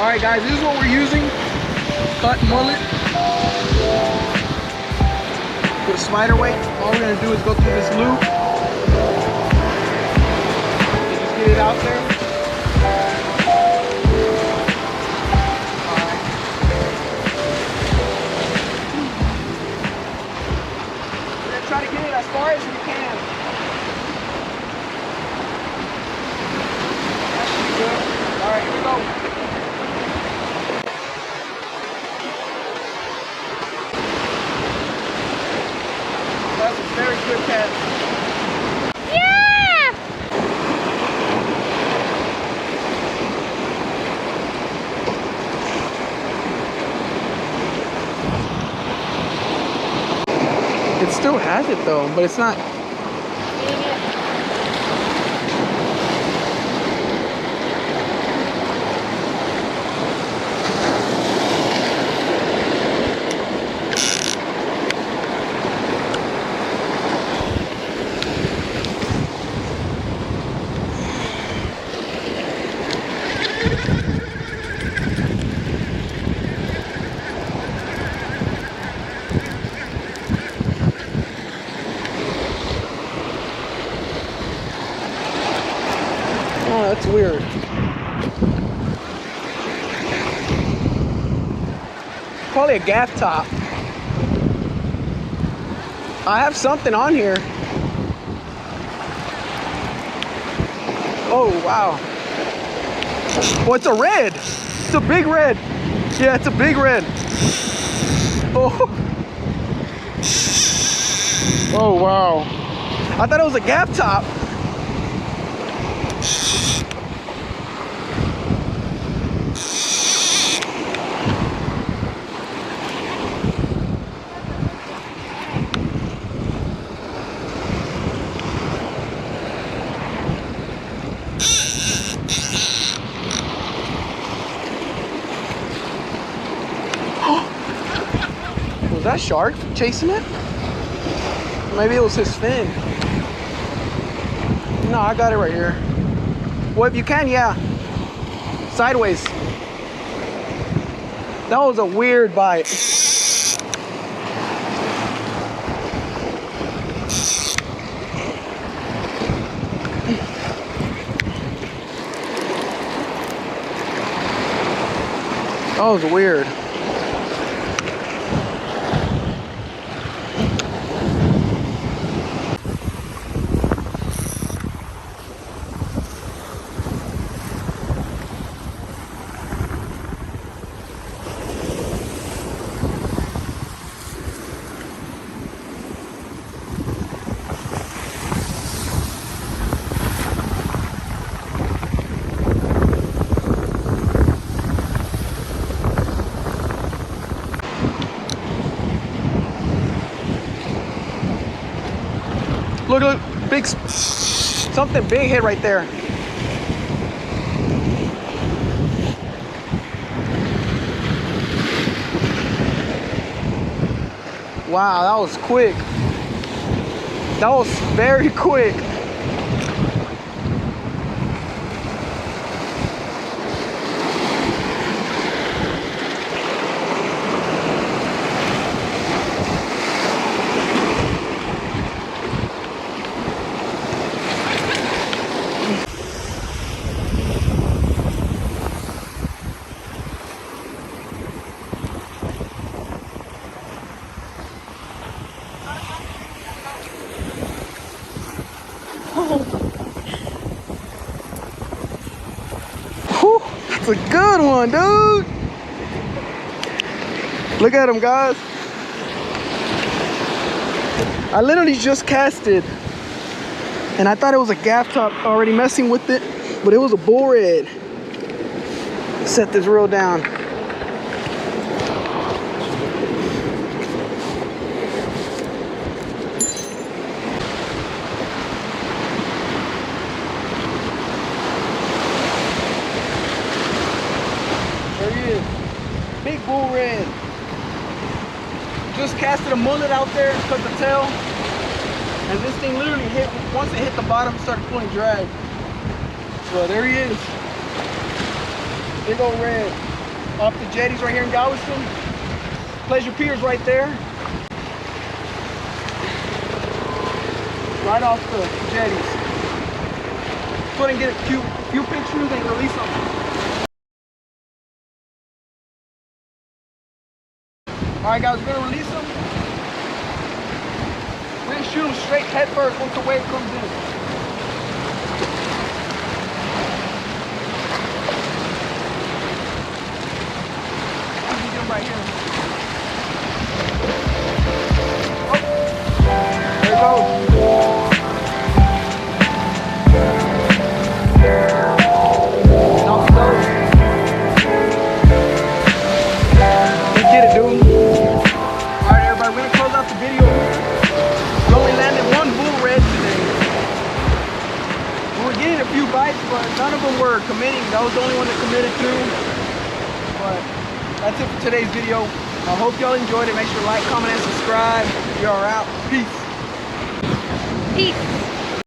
Alright guys, this is what we're using. Cut mullet. With a spider weight. All we're gonna do is go through this loop. And just get it out there. Alright. We're gonna try to get it as far as we can. That should be good. Alright, here we go. That's a very good catch. Yeah! It still has it though, but it's not. Oh, that's weird. Probably a gaff top. I have something on here. Oh, wow. Oh, it's a red. It's a big red. Yeah, it's a big red. Oh. Oh, wow. I thought it was a gaff top. Was that shark chasing it? Maybe it was his fin. No, I got it right here. Well, if you can, yeah. Sideways. That was a weird bite. That was weird. Look, look, big, something big hit right there. Wow, that was quick. That was very quick. Whew, that's a good one, dude. Look at him, guys. I literally just casted, and I thought it was a gaff top already messing with it, but it was a bull red. Set this reel down. There he is. Big bull red. Just casted a mullet out there, cut the tail, and this thing literally hit, once it hit the bottom, it started pulling drag. So there he is. Big old red. off the jetties right here in Galveston. Pleasure Pier's right there. Right off the jetties. Go ahead and get a few pictures and release them. Alright guys, we're gonna release them. We're gonna shoot them straight head first once the wave comes in. Get them right here. Oh, there it goes. Let's get it, dude. Alright everybody, we're gonna close out the video. We only landed one bull red today. We were getting a few bites, but none of them were committing. That was the only one that committed to. But that's it for today's video. I hope y'all enjoyed it. Make sure to like, comment, and subscribe. We are out. Peace. Peace.